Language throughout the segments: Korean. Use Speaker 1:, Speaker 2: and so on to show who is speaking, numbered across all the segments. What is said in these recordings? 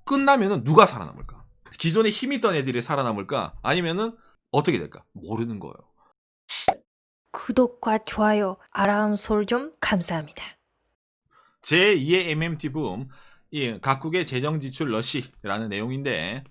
Speaker 1: 끝나면은 누가 살아남을까? 기존에 힘 있던 애들이 살아남을까? 아니면은 어떻게 될까? 모르는 거예요.
Speaker 2: 구독과 좋아요, 알람 설정 감사합니다.
Speaker 1: 제2의 MMT 붐, 이 각국의 재정 지출 러시라는 내용인데,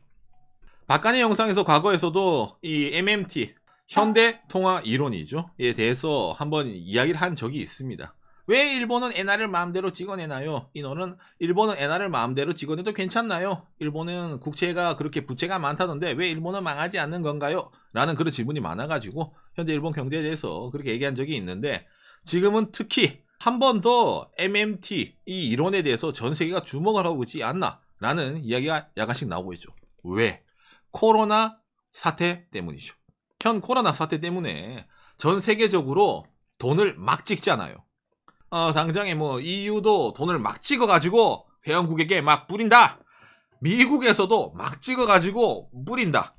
Speaker 1: 박간의 영상에서 과거에서도 이 MMT, 현대 통화 이론이죠. 에 대해서 한번 이야기를 한 적이 있습니다. 왜 일본은 엔화를 마음대로 찍어내나요? 인원은 일본은 엔화를 마음대로 찍어내도 괜찮나요? 일본은 국채가 그렇게 부채가 많다던데 왜 일본은 망하지 않는 건가요? 라는 그런 질문이 많아가지고 현재 일본 경제에 대해서 그렇게 얘기한 적이 있는데, 지금은 특히 한 번 더 MMT 이 이론에 대해서 전 세계가 주목을 하고 있지 않나 라는 이야기가 약간씩 나오고 있죠. 왜? 코로나 사태 때문이죠. 현 코로나 사태 때문에 전 세계적으로 돈을 막 찍잖아요. 당장에 뭐 EU도 돈을 막 찍어가지고 회원국에게 막 뿌린다. 미국에서도 막 찍어가지고 뿌린다.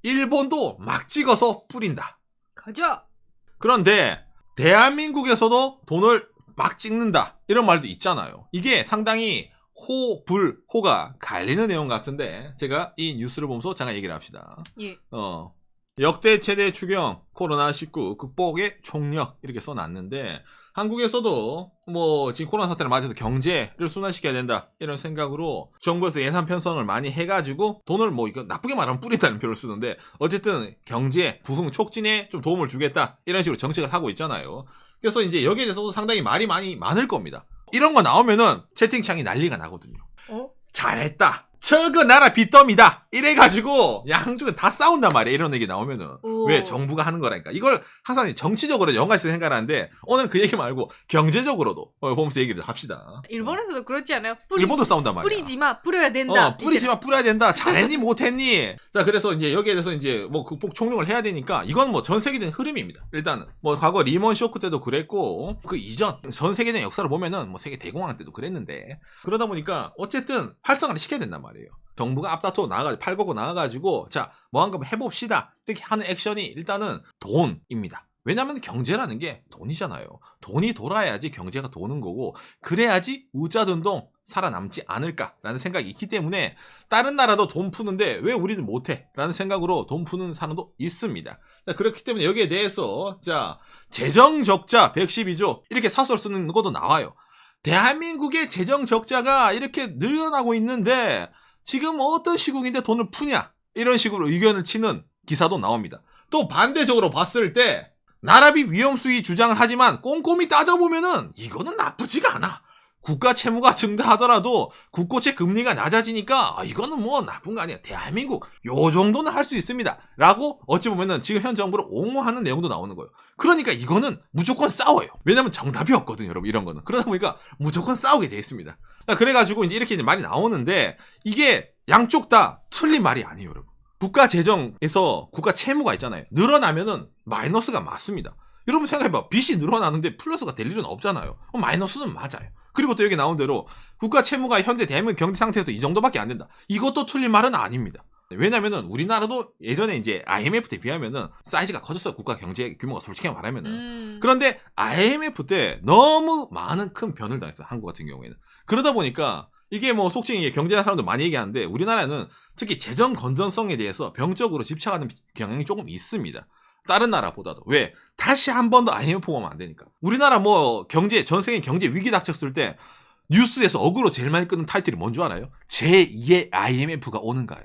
Speaker 1: 일본도 막 찍어서 뿌린다.
Speaker 2: 가자.
Speaker 1: 그런데 대한민국에서도 돈을 막 찍는다. 이런 말도 있잖아요. 이게 상당히 호가 갈리는 내용 같은데 제가 이 뉴스를 보면서 잠깐 얘기를 합시다.
Speaker 2: 예.
Speaker 1: 역대 최대 추경 코로나19 극복의 총력 이렇게 써놨는데, 한국에서도 뭐 지금 코로나 사태를 맞아서 경제를 순환시켜야 된다 이런 생각으로 정부에서 예산 편성을 많이 해가지고 돈을 뭐 이거 나쁘게 말하면 뿌린다는 표현을 쓰는데, 어쨌든 경제 부흥 촉진에 좀 도움을 주겠다 이런 식으로 정책을 하고 있잖아요. 그래서 이제 여기에 대해서도 상당히 말이 많을 겁니다. 이런 거 나오면은 채팅창이 난리가 나거든요. 잘했다. 저거 나라 빚더미다. 이래가지고 양쪽은 다 싸운단 말이야. 이런 얘기 나오면은.
Speaker 2: 오.
Speaker 1: 왜? 정부가 하는 거라니까. 이걸 항상 정치적으로 연관해서 생각하는데, 오늘 그 얘기 말고 경제적으로도 보면서 얘기를 합시다.
Speaker 2: 일본에서도 그렇지 않아요?
Speaker 1: 일본도 싸운단 말이야.
Speaker 2: 뿌리지마, 뿌려야 된다.
Speaker 1: 뿌리지마, 뿌려야 된다. 잘했니, 못했니. 자, 그래서 이제 여기에 대해서 이제 뭐 극복 총력을 해야 되니까, 이건 뭐 전 세계적인 흐름입니다. 일단은. 뭐 과거 리먼 쇼크 때도 그랬고, 그 이전, 전 세계적인 역사를 보면은 뭐 세계 대공황 때도 그랬는데, 그러다 보니까 어쨌든 활성화를 시켜야 된단 말이에요. 정부가 앞다투어 나가가지고, 팔 걷고 나가가지고, 자, 뭐 한번 해봅시다. 이렇게 하는 액션이 일단은 돈입니다. 왜냐면 경제라는 게 돈이잖아요. 돈이 돌아야지 경제가 도는 거고, 그래야지 우자둔동 살아남지 않을까라는 생각이 있기 때문에, 다른 나라도 돈 푸는데 왜 우리는 못해? 라는 생각으로 돈 푸는 사람도 있습니다. 자, 그렇기 때문에 여기에 대해서, 자, 재정 적자 112조 이렇게 사설 쓰는 것도 나와요. 대한민국의 재정 적자가 이렇게 늘어나고 있는데 지금 어떤 시국인데 돈을 푸냐, 이런 식으로 의견을 치는 기사도 나옵니다. 또 반대적으로 봤을 때 나라비 위험수위 주장을 하지만 꼼꼼히 따져보면은 이거는 나쁘지가 않아. 국가 채무가 증가하더라도 국고채 금리가 낮아지니까 이거는 뭐 나쁜 거 아니야. 대한민국 요 정도는 할 수 있습니다. 라고 어찌 보면은 지금 현 정부를 옹호하는 내용도 나오는 거예요. 그러니까 이거는 무조건 싸워요. 왜냐면 정답이 없거든요, 여러분. 이런 거는. 그러다 보니까 무조건 싸우게 돼 있습니다. 그래가지고 이제 이렇게 말이 나오는데, 이게 양쪽 다 틀린 말이 아니에요, 여러분. 국가 재정에서 국가 채무가 있잖아요. 늘어나면은 마이너스가 맞습니다. 여러분 생각해봐. 빚이 늘어나는데 플러스가 될 일은 없잖아요. 마이너스는 맞아요. 그리고 또 여기 나온 대로 국가 채무가 현재 대한민국 경제 상태에서 이 정도밖에 안 된다. 이것도 틀린 말은 아닙니다. 왜냐면은 우리나라도 예전에 이제 IMF 때 비하면은 사이즈가 커졌어요. 국가 경제 규모가 솔직히 말하면은. 그런데 IMF 때 너무 많은 큰 변을 당했어요. 한국 같은 경우에는. 그러다 보니까 이게 뭐 속칭 경제하는 사람도 많이 얘기하는데, 우리나라는 특히 재정 건전성에 대해서 병적으로 집착하는 경향이 조금 있습니다. 다른 나라보다도. 왜? 다시 한 번 더 IMF 오면 안 되니까. 우리나라 뭐 경제, 전 세계 경제 위기 닥쳤을 때 뉴스에서 어그로 제일 많이 끄는 타이틀이 뭔 줄 알아요? 제2의 IMF가 오는 거예요.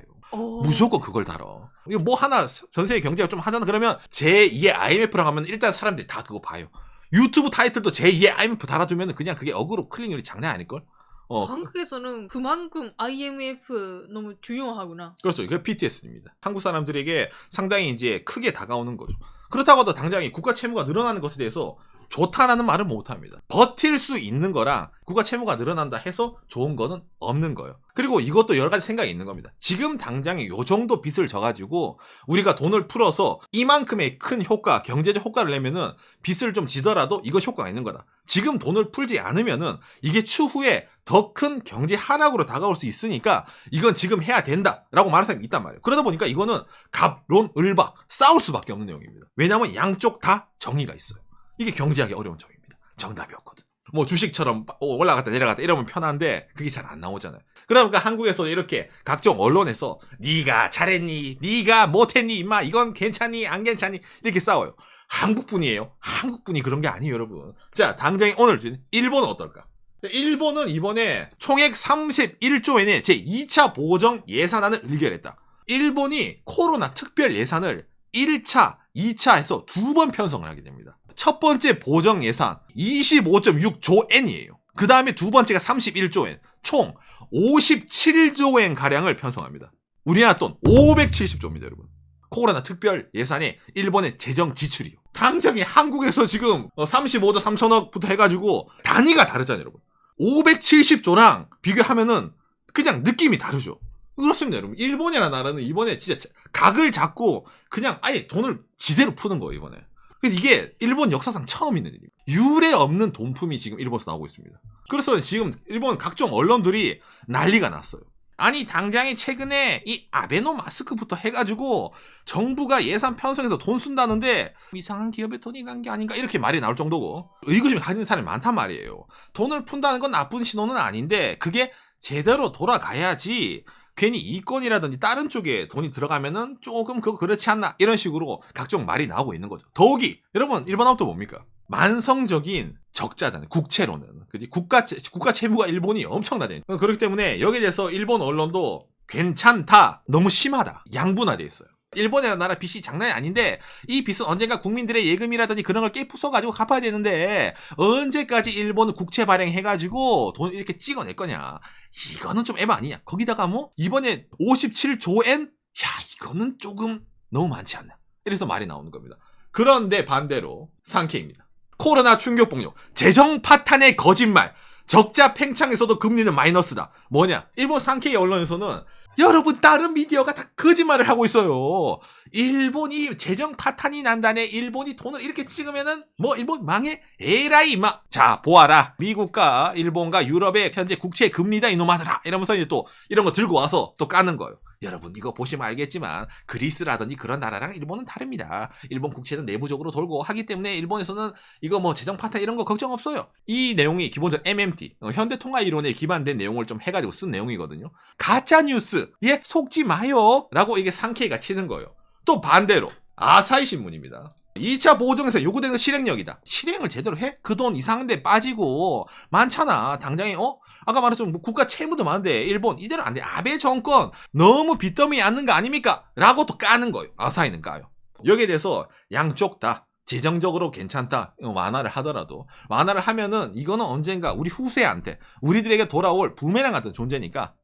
Speaker 1: 무조건 그걸 다뤄. 이거 뭐 하나 전 세계 경제가 좀 하잖아 그러면 제2의 IMF라고 하면 일단 사람들이 다 그거 봐요. 유튜브 타이틀도 제2의 IMF 달아두면 그냥 그게 어그로 클릭률이 장난 아닐걸?
Speaker 2: 한국에서는 그만큼 IMF 너무 중요하구나.
Speaker 1: 그렇죠. 그게 BTS입니다. 한국 사람들에게 상당히 이제 크게 다가오는 거죠. 그렇다고 해도 당장이 국가 채무가 늘어나는 것에 대해서 좋다라는 말은 못합니다. 버틸 수 있는 거랑 국가 채무가 늘어난다 해서 좋은 거는 없는 거예요. 그리고 이것도 여러 가지 생각이 있는 겁니다. 지금 당장에 요 정도 빚을 져가지고 우리가 돈을 풀어서 이만큼의 큰 효과, 경제적 효과를 내면은 빚을 좀 지더라도 이것 효과가 있는 거다. 지금 돈을 풀지 않으면은 이게 추후에 더 큰 경제 하락으로 다가올 수 있으니까 이건 지금 해야 된다라고 말하는 사람이 있단 말이에요. 그러다 보니까 이거는 갑론 을박 싸울 수밖에 없는 내용입니다. 왜냐하면 양쪽 다 정의가 있어요. 이게 경제하기 어려운 점입니다. 정답이 없거든. 뭐 주식처럼 올라갔다 내려갔다 이러면 편한데 그게 잘 안 나오잖아요. 그러니까 한국에서 이렇게 각종 언론에서 네가 잘했니? 네가 못했니? 임마 이건 괜찮니? 안 괜찮니? 이렇게 싸워요. 한국분이에요. 한국분이 그런 게 아니에요, 여러분. 자, 당장에 오늘 일본은 어떨까? 일본은 이번에 총액 31조 엔의 제2차 보정 예산안을 의결했다. 일본이 코로나 특별 예산을 1차, 2차 해서 2번 편성을 하게 됩니다. 첫 번째 보정 예산 25.6조 엔이에요. 그 다음에 두 번째가 31조 엔, 총 57조 엔 가량을 편성합니다. 우리나라 돈 570조입니다, 여러분. 코로나 특별 예산에 일본의 재정 지출이요. 당장에 한국에서 지금 35조 3천억부터 해가지고 단위가 다르잖아요, 여러분. 570조랑 비교하면은 그냥 느낌이 다르죠. 그렇습니다, 여러분. 일본이라는 나라는 이번에 진짜 각을 잡고 그냥 아예 돈을 지대로 푸는 거예요, 이번에. 그래서 이게 일본 역사상 처음 있는 일입니다. 유례 없는 돈품이 지금 일본에서 나오고 있습니다. 그래서 지금 일본 각종 언론들이 난리가 났어요. 아니 당장에 최근에 이 아베노마스크부터 해가지고 정부가 예산 편성해서 돈 쓴다는데 이상한 기업에 돈이 간 게 아닌가 이렇게 말이 나올 정도고 의구심을 가지는 사람이 많단 말이에요. 돈을 푼다는 건 나쁜 신호는 아닌데 그게 제대로 돌아가야지 괜히 이권이라든지 다른 쪽에 돈이 들어가면은 조금 그거 그렇지 않나 이런 식으로 각종 말이 나오고 있는 거죠. 더욱이 여러분 일본하면 또 뭡니까? 만성적인 적자잖아요. 국채로는. 그지? 국가 채무가 일본이 엄청나대요. 그렇기 때문에 여기에 대해서 일본 언론도 괜찮다. 너무 심하다. 양분화돼 있어요. 일본이라는 나라 빚이 장난이 아닌데 이 빚은 언젠가 국민들의 예금이라든지 그런 걸 깨부숴가지고 갚아야 되는데 언제까지 일본은 국채 발행해가지고 돈 이렇게 찍어낼 거냐. 이거는 좀 에바 아니냐. 거기다가 뭐 이번에 57조 엔? 야 이거는 조금 너무 많지 않나. 이래서 말이 나오는 겁니다. 그런데 반대로 상케입니다. 코로나 충격 폭력, 재정 파탄의 거짓말, 적자 팽창에서도 금리는 마이너스다. 뭐냐? 일본 상케이 언론에서는 여러분 다른 미디어가 다 거짓말을 하고 있어요. 일본이 재정 파탄이 난다네. 일본이 돈을 이렇게 찍으면은 뭐 일본 망해? 에라이 임마. 자 보아라. 미국과 일본과 유럽의 현재 국채 금리다 이놈아들아. 이러면서 이제 또 이런 거 들고 와서 또 까는 거예요. 여러분 이거 보시면 알겠지만 그리스라든지 그런 나라랑 일본은 다릅니다. 일본 국채는 내부적으로 돌고 하기 때문에 일본에서는 이거 뭐 재정 파탄 이런 거 걱정 없어요. 이 내용이 기본적으로 MMT 현대통화이론에 기반된 내용을 좀 해가지고 쓴 내용이거든요. 가짜뉴스에 속지 마요 라고 이게 상케이가 치는 거예요. 또 반대로 아사히 신문입니다. 2차 보정에서 요구되는 실행력이다. 실행을 제대로 해? 그 돈 이상한 데 빠지고 많잖아. 당장에 아까 말했지만 뭐 국가 채무도 많은데 일본 이대로 안 돼. 아베 정권 너무 빚더미 않는 거 아닙니까? 라고 또 까는 거예요. 아사히는 까요. 여기에 대해서 양쪽 다 재정적으로 괜찮다. 완화를 하더라도 완화를 하면은 이거는 언젠가 우리 후세한테 우리들에게 돌아올 부메랑 같은 존재니까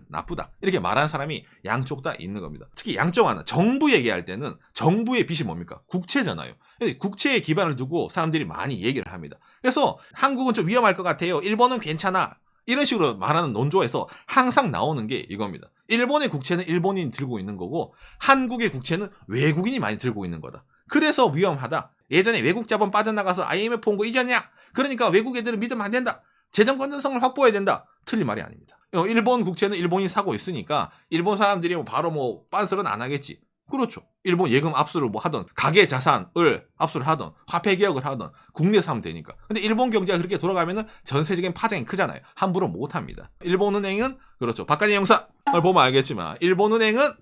Speaker 1: 나쁘다. 이렇게 말하는 사람이 양쪽 다 있는 겁니다. 특히 양쪽 하나 정부 얘기할 때는 정부의 빚이 뭡니까? 국채잖아요. 국채에 기반을 두고 사람들이 많이 얘기를 합니다. 그래서 한국은 좀 위험할 것 같아요. 일본은 괜찮아. 이런 식으로 말하는 논조에서 항상 나오는 게 이겁니다. 일본의 국채는 일본인이 들고 있는 거고 한국의 국채는 외국인이 많이 들고 있는 거다. 그래서 위험하다. 예전에 외국 자본 빠져나가서 IMF 온 거 잊었냐? 그러니까 외국 애들은 믿으면 안 된다. 재정 건전성을 확보해야 된다. 틀린 말이 아닙니다. 일본 국채는 일본이 사고 있으니까 일본 사람들이 바로 뭐 빤스런 안 하겠지. 그렇죠. 일본 예금 압수를 뭐 하던 가계 자산을 압수를 하던 화폐 개혁을 하던 국내에 사면 되니까. 근데 일본 경제가 그렇게 돌아가면은 전세적인 파장이 크잖아요. 함부로 못 합니다. 일본은행은 그렇죠. 박간희 형사를 보면 알겠지만 일본은행은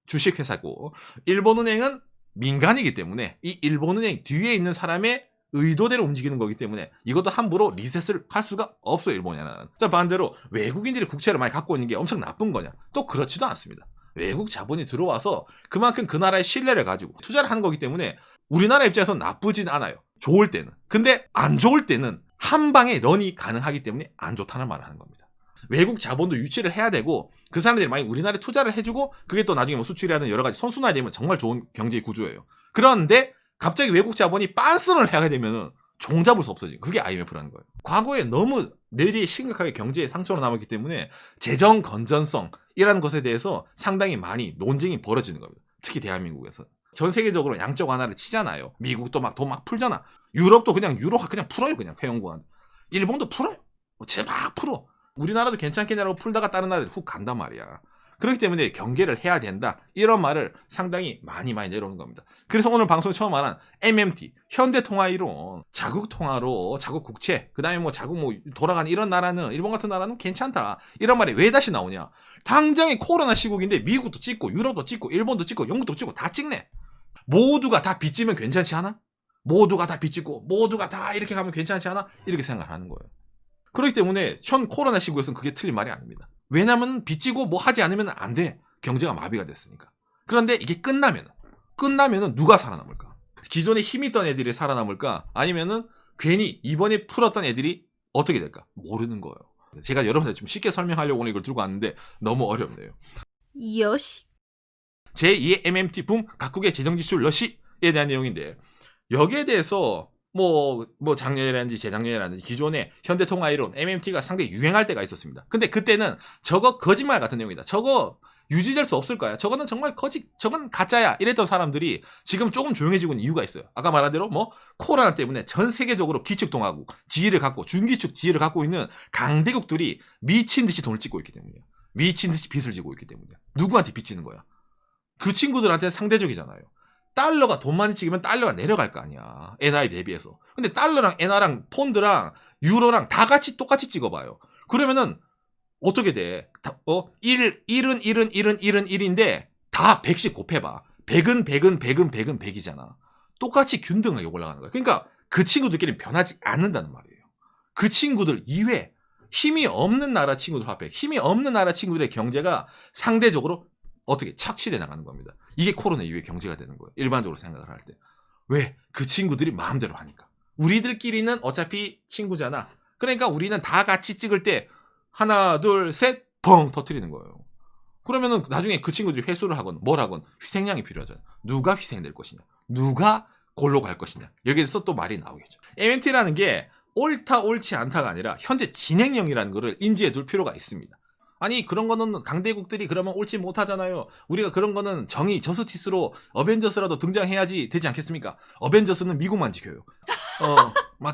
Speaker 1: 주식회사고 일본은행은 민간이기 때문에 이 일본은행 뒤에 있는 사람의 의도대로 움직이는 거기 때문에 이것도 함부로 리셋을 할 수가 없어요. 일본에는. 자 반대로 외국인들이 국채를 많이 갖고 있는 게 엄청 나쁜 거냐? 또 그렇지도 않습니다. 외국 자본이 들어와서 그만큼 그 나라의 신뢰를 가지고 투자를 하는 거기 때문에 우리나라 입장에서 나쁘진 않아요. 좋을 때는. 근데 안 좋을 때는 한 방에 런이 가능하기 때문에 안 좋다는 말을 하는 겁니다. 외국 자본도 유치를 해야 되고 그 사람들이 많이 우리나라에 투자를 해주고 그게 또 나중에 뭐 수출이라든 여러 가지 선순환이 되면 정말 좋은 경제 구조예요. 그런데 갑자기 외국 자본이 빤스런을 하게 되면은 종잡을 수 없어지고 그게 IMF라는 거예요. 과거에 너무 내리 심각하게 경제에 상처로 남았기 때문에 재정 건전성이라는 것에 대해서 상당히 많이 논쟁이 벌어지는 겁니다. 특히 대한민국에서. 전 세계적으로 양적 완화를 치잖아요. 미국도 막 돈 막 풀잖아. 유럽도 그냥 유로 그냥 풀어요. 그냥 회원권. 일본도 풀어요. 막 풀어. 우리나라도 괜찮겠냐라고 풀다가 다른 나라들이 훅 간단 말이야. 그렇기 때문에 경계를 해야 된다. 이런 말을 상당히 많이 내려오는 겁니다. 그래서 오늘 방송에 처음 말한 MMT, 현대통화이론, 자국통화로, 자국국채, 그 다음에 뭐 자국 뭐 돌아가는 이런 나라는, 일본 같은 나라는 괜찮다. 이런 말이 왜 다시 나오냐. 당장에 코로나 시국인데 미국도 찍고, 유럽도 찍고, 일본도 찍고, 영국도 찍고 다 찍네. 모두가 다 빚지면 괜찮지 않아? 모두가 다 빚지고, 모두가 다 이렇게 가면 괜찮지 않아? 이렇게 생각하는 거예요. 그렇기 때문에 현 코로나 시국에서는 그게 틀린 말이 아닙니다. 왜냐면 빚지고 뭐 하지 않으면 안 돼. 경제가 마비가 됐으니까. 그런데 이게 끝나면은 누가 살아남을까? 기존에 힘이 있던 애들이 살아남을까? 아니면은 괜히 이번에 풀었던 애들이 어떻게 될까? 모르는 거예요. 제가 여러분한테 좀 쉽게 설명하려고 오늘 이걸 들고 왔는데 너무 어렵네요.
Speaker 2: 요시.
Speaker 1: 제2의 MMT 붐, 각국의 재정지출 러시에 대한 내용인데 여기에 대해서 뭐 작년이라든지 재작년이라든지 기존의 현대통화이론 MMT가 상당히 유행할 때가 있었습니다. 근데 그때는 저거 거짓말 같은 내용이다. 저거 유지될 수 없을 거야. 저거는 정말 저건 가짜야. 이랬던 사람들이 지금 조금 조용해지고 있는 이유가 있어요. 아까 말한 대로 코로나 때문에 전 세계적으로 기축통화국 지위를 갖고 중기축 지위를 갖고 있는 강대국들이 미친 듯이 돈을 찍고 있기 때문이에요. 미친 듯이 빚을 지고 있기 때문이에요. 누구한테 빚지는 거야? 그 친구들한테는 상대적이잖아요. 달러가 돈 많이 찍으면 달러가 내려갈 거 아니야. 엔화에 대비해서. 근데 달러랑 엔화랑 폰드랑 유로랑 다 같이 똑같이 찍어봐요. 그러면은 어떻게 돼? 1은 1인데 다 100씩 곱해봐. 100은 100이잖아. 똑같이 균등하게 올라가는 거야. 그러니까 그 친구들끼리 변하지 않는다는 말이에요. 그 친구들 이외에 힘이 없는 나라 친구들 화폐, 힘이 없는 나라 친구들의 경제가 상대적으로 어떻게 착취돼 나가는 겁니다. 이게 코로나 이후의 경제가 되는 거예요. 일반적으로 생각을 할 때. 왜? 그 친구들이 마음대로 하니까. 우리들끼리는 어차피 친구잖아. 그러니까 우리는 다 같이 찍을 때 하나, 둘, 셋, 펑 터트리는 거예요. 그러면은 나중에 그 친구들이 회수를 하건 뭘 하건 희생양이 필요하잖아. 누가 희생될 것이냐. 누가 골로 갈 것이냐. 여기에서 또 말이 나오겠죠. MMT라는 게 옳다 옳지 않다가 아니라 현재 진행형이라는 거를 인지해 둘 필요가 있습니다. 아니 그런 거는 강대국들이 그러면 옳지 못하잖아요. 우리가 그런 거는 정의 저스티스로 어벤져스라도 등장해야지 되지 않겠습니까? 어벤져스는 미국만 지켜요.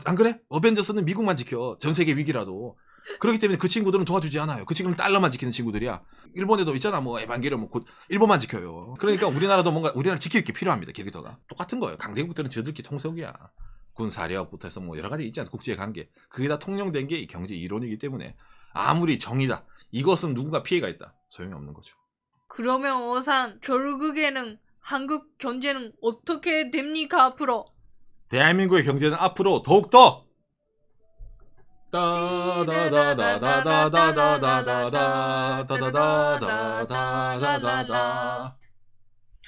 Speaker 1: 안 그래? 어벤져스는 미국만 지켜. 전 세계 위기라도. 그렇기 때문에 그 친구들은 도와주지 않아요. 그 친구는 달러만 지키는 친구들이야. 일본에도 있잖아. 에반게리온 일본만 지켜요. 그러니까 우리나라도 뭔가 우리나라를 지킬 게 필요합니다. 캐릭터가. 똑같은 거예요. 강대국들은 저들끼리 통속이야. 군사력부터 해서 여러 가지 있지 않습니까? 국제 관계. 그게 다 통용된 게 경제 이론이기 때문에 아무리 정의다. 이것은 누군가 피해가 있다. 소용이 없는 거죠.
Speaker 2: 그러면 오산 결국에는 한국 경제는 어떻게 됩니까 앞으로?
Speaker 1: 대한민국의 경제는 앞으로 더욱더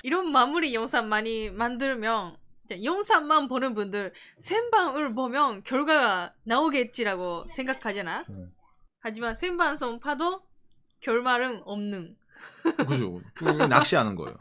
Speaker 2: 이런 마무리 영상 많이 만들면 영상만 보는 분들 생방을 보면 결과가 나오겠지라고 생각하잖아. 하지만 생방송 봐도 결말은 없는.
Speaker 1: 그죠. 낚시하는 거예요.